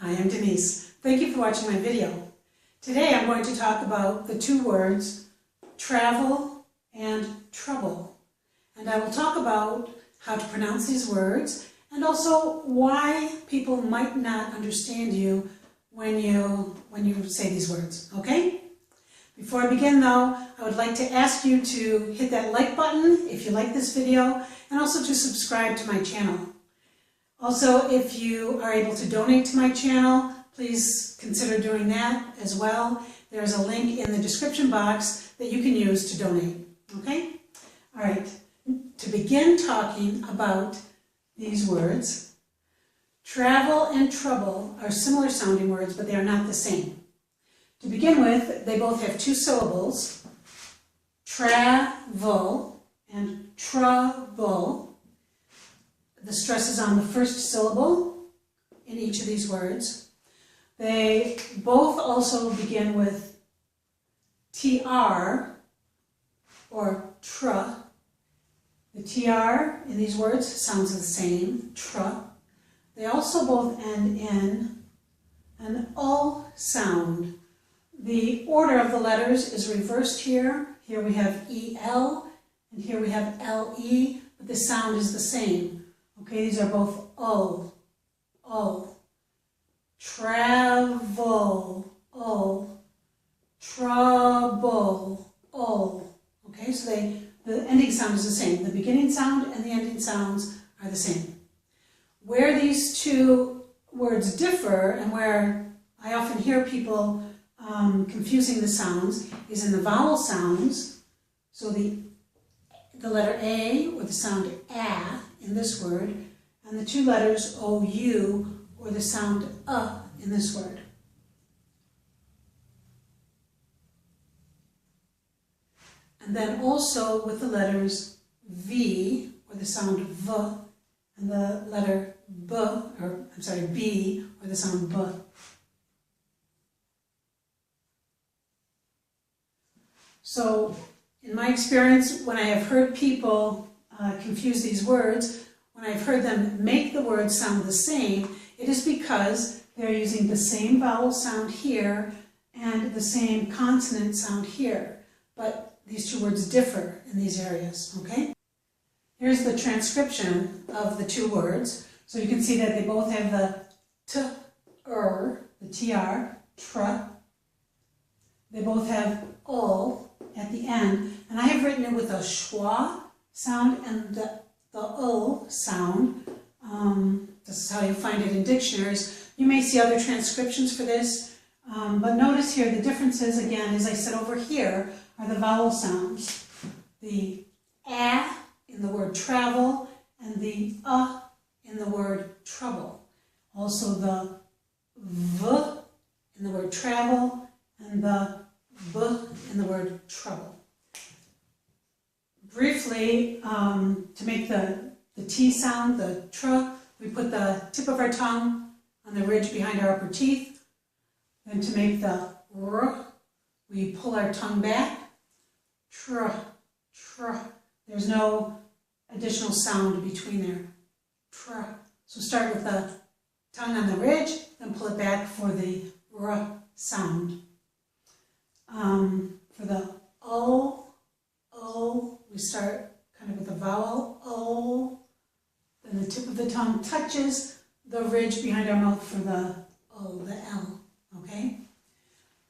Hi, I'm Denise. Thank you for watching my video. Today I'm going to talk about the two words travel and trouble. And I will talk about how to pronounce these words and also why people might not understand you when you say these words, okay? Before I begin though, I would like to ask you to hit that like button if you like this video and also to subscribe to my channel. Also, if you are able to donate to my channel, please consider doing that as well. There's a link in the description box that you can use to donate, okay? All right, to begin talking about these words, travel and trouble are similar sounding words, but they are not the same. To begin with, they both have two syllables, travel and trouble. The stress is on the first syllable in each of these words. They both also begin with tr or tr. The tr in these words sounds the same, tr. They also both end in an o sound. The order of the letters is reversed here. Here we have el and here we have le, but the sound is the same. Okay, these are both O, O, travel, O, trouble, O. Okay, so the ending sound is the same. The beginning sound and the ending sounds are the same. Where these two words differ and where I often hear people confusing the sounds is in the vowel sounds. So the letter A or the sound A in this word, and the two letters OU or the sound in this word. And then also with the letters V or the sound V and the letter B or the sound B. So in my experience, when I have heard people confuse these words, when I've heard them make the words sound the same, it is because they're using the same vowel sound here and the same consonant sound here. But these two words differ in these areas, okay? Here's the transcription of the two words. So you can see that they both have the the tr, tr. They both have ul at the end. And I have written it with a schwa sound and the o sound. This is how you find it in dictionaries. You may see other transcriptions for this, but notice here the differences, again, as I said over here, are the vowel sounds. The a in the word travel and the in the word trouble. Also the v in the word travel and the b in the word trouble. Briefly, to make the T sound, the tr, we put the tip of our tongue on the ridge behind our upper teeth. Then to make the r, we pull our tongue back. Tr, tr. There's no additional sound between there. Tr. So start with the tongue on the ridge, then pull it back for the r sound. For the o, we start kind of with the vowel O, then the tip of the tongue touches the ridge behind our mouth for the O, the L, okay?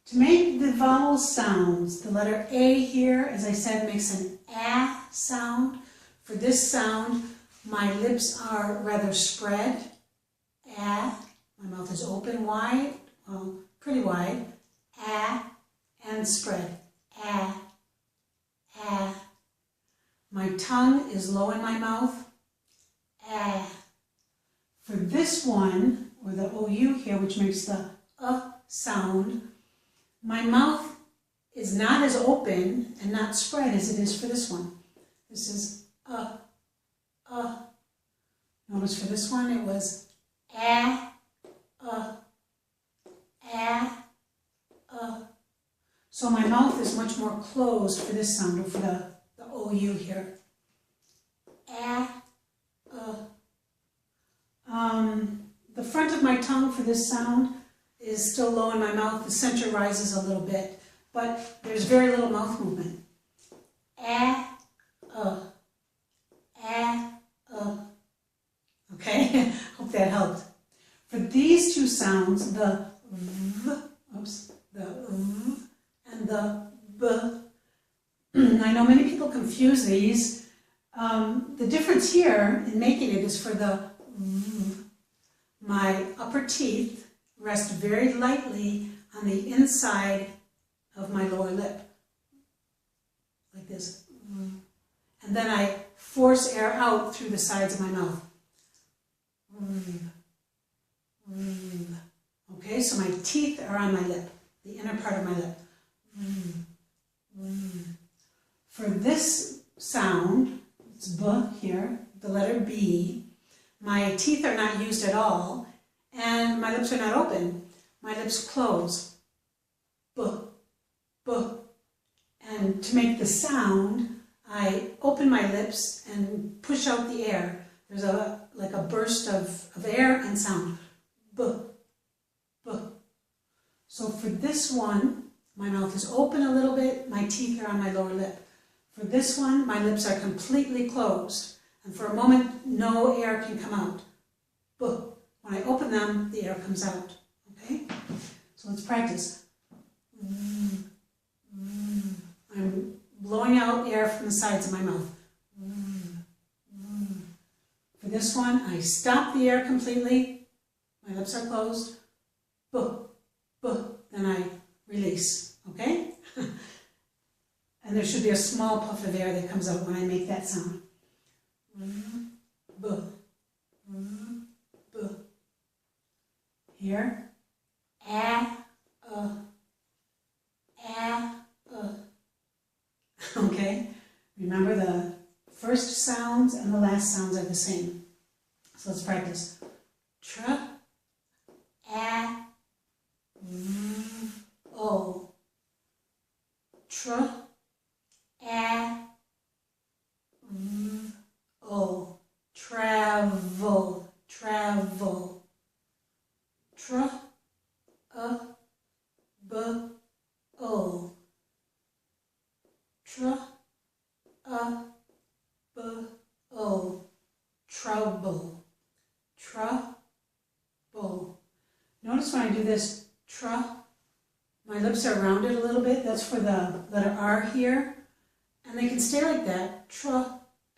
To make the vowel sounds, the letter A here, as I said, makes an A sound. For this sound, my lips are rather spread, A, my mouth is open wide, well, pretty wide, A, and spread, A, A. My tongue is low in my mouth, A. For this one, or the OU here, which makes the sound, my mouth is not as open and not spread as it is for this one. This is Notice for this one it was A. So my mouth is much more closed for this sound, or for the OU here. The front front of my tongue for this sound is still low in my mouth. The center rises a little bit, but there's very little mouth movement. Okay, hope that helped. For these two sounds, the v, the v and the b, I know many people confuse these. The difference here in making it is for the v, my upper teeth rest very lightly on the inside of my lower lip, like this. And then I force air out through the sides of my mouth. Okay, so my teeth are on my lip, the inner part of my lip. For this sound, it's b here, the letter B, my teeth are not used at all, and my lips are not open. My lips close. B, b. And to make the sound, I open my lips and push out the air. There's like a burst of air and sound. B, b. So for this one, my mouth is open a little bit, my teeth are on my lower lip. For this one, my lips are completely closed, and for a moment, no air can come out. B. When I open them, the air comes out. Okay? So let's practice. I'm blowing out air from the sides of my mouth. For this one, I stop the air completely. My lips are closed. B, b. Then I release. Okay? And there should be a small puff of air that comes out when I make that sound. B, b. Here. Okay? Remember the first sounds and the last sounds are the same. So let's practice. Tr, a, v, o. Tr, a, v, o. Travel, travel. Tr, a, b, o. Tr, a, b, o. Trouble, trouble. Notice when I do this, my lips are rounded a little bit. That's for the letter R here. And they can stay like that,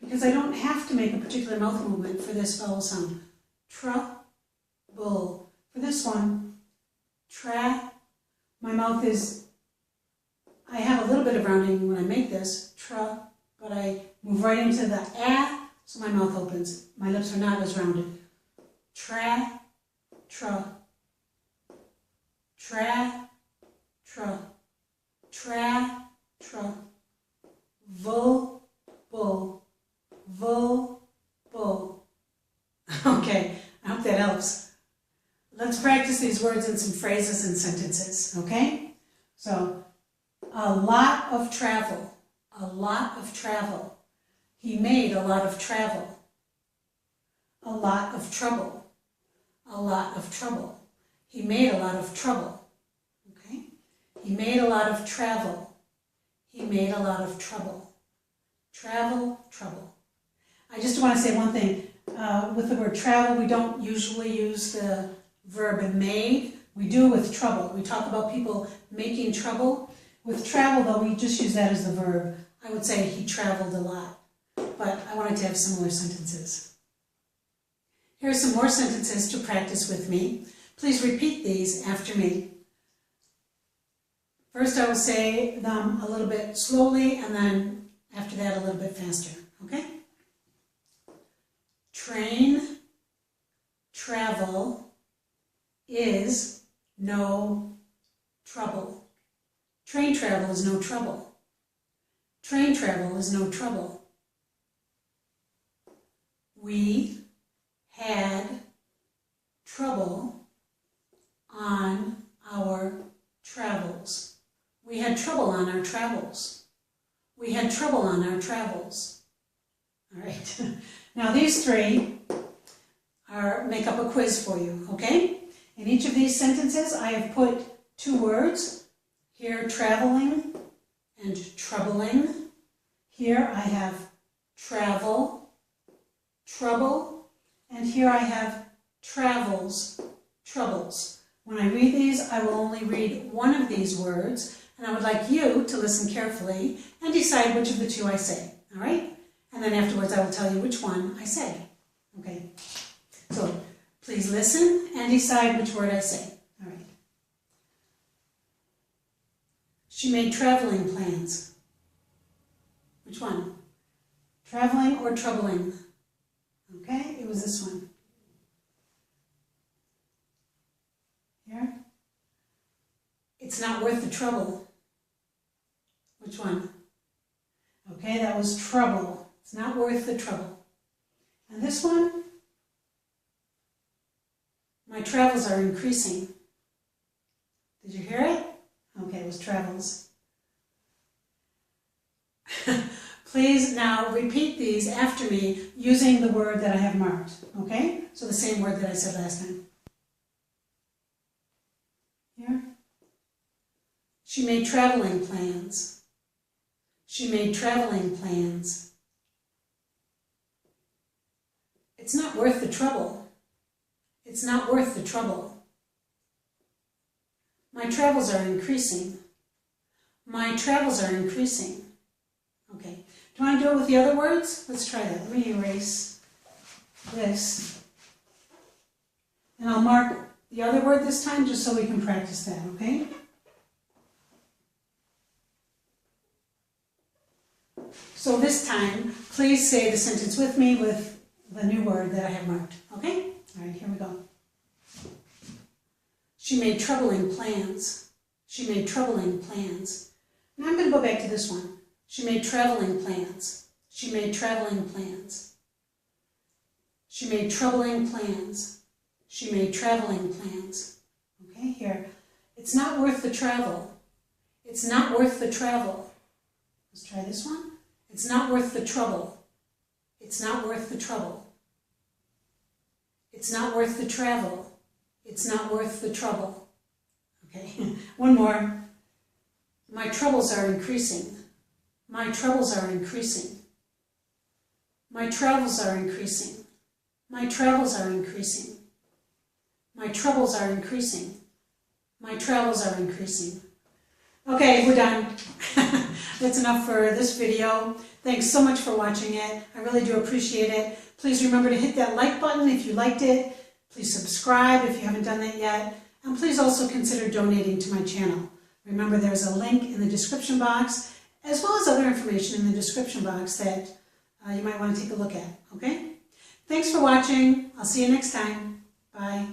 because I don't have to make a particular mouth movement for this vowel sound. Trouble. For this one, my mouth is, I have a little bit of rounding when I make this, but I move right into the a, so my mouth opens. My lips are not as rounded. Tra, tra, tra, tra, tra, tra, vo, bo, vo, bo. Okay, I hope that helps. Let's practice these words in some phrases and sentences, okay? So, a lot of travel, a lot of travel. He made a lot of travel. A lot of trouble, a lot of trouble. He made a lot of trouble, okay? He made a lot of travel. He made a lot of trouble. Travel, trouble. I just want to say one thing. With the word travel, we don't usually use the verb made. We do with trouble. We talk about people making trouble. With travel, though, we just use that as the verb. I would say he traveled a lot, but I wanted to have similar sentences. Here are some more sentences to practice with me. Please repeat these after me. First, I will say them a little bit slowly, and then after that, a little bit faster, okay? Train, travel, is no trouble. Train travel is no trouble. Train travel is no trouble. We had trouble on our travels. We had trouble on our travels. We had trouble on our travels. All right. Now these three make up a quiz for you, okay? In each of these sentences, I have put two words. Here, traveling and troubling. Here I have travel, trouble, and here I have travels, troubles. When I read these, I will only read one of these words, and I would like you to listen carefully and decide which of the two I say, all right? And then afterwards, I will tell you which one I say, okay? So please listen and decide which word I say, all right? She made traveling plans. Which one? Traveling or troubling? Okay, it was this one. Here. It's not worth the trouble. Which one? Okay, that was trouble. It's not worth the trouble. And this one? My travels are increasing. Did you hear it? Okay, it was travels. Please now repeat these after me using the word that I have marked, okay? So the same word that I said last time. Here. She made traveling plans. She made traveling plans. It's not worth the trouble. It's not worth the trouble. My travels are increasing. My travels are increasing. Okay. Do you want to do it with the other words? Let's try that. Let me erase this. And I'll mark the other word this time just so we can practice that, okay? So this time, please say the sentence with me with the new word that I have marked, okay? All right, here we go. She made troubling plans. She made troubling plans. Now I'm going to go back to this one. She made traveling plans. She made traveling plans. She made troubling plans. She made traveling plans. Okay, here. It's not worth the travel. It's not worth the travel. Let's try this one. It's not worth the trouble. It's not worth the trouble. It's not worth the travel. It's not worth the trouble. Okay, one more. My troubles are increasing. My troubles are increasing. My travels are increasing. My travels are increasing. My troubles are increasing. My travels are increasing. Okay, we're done. That's enough for this video. Thanks so much for watching it. I really do appreciate it. Please remember to hit that like button if you liked it. Please subscribe if you haven't done that yet. And please also consider donating to my channel. Remember, there's a link in the description box, as well as other information in the description box that you might want to take a look at, okay? Thanks for watching. I'll see you next time. Bye.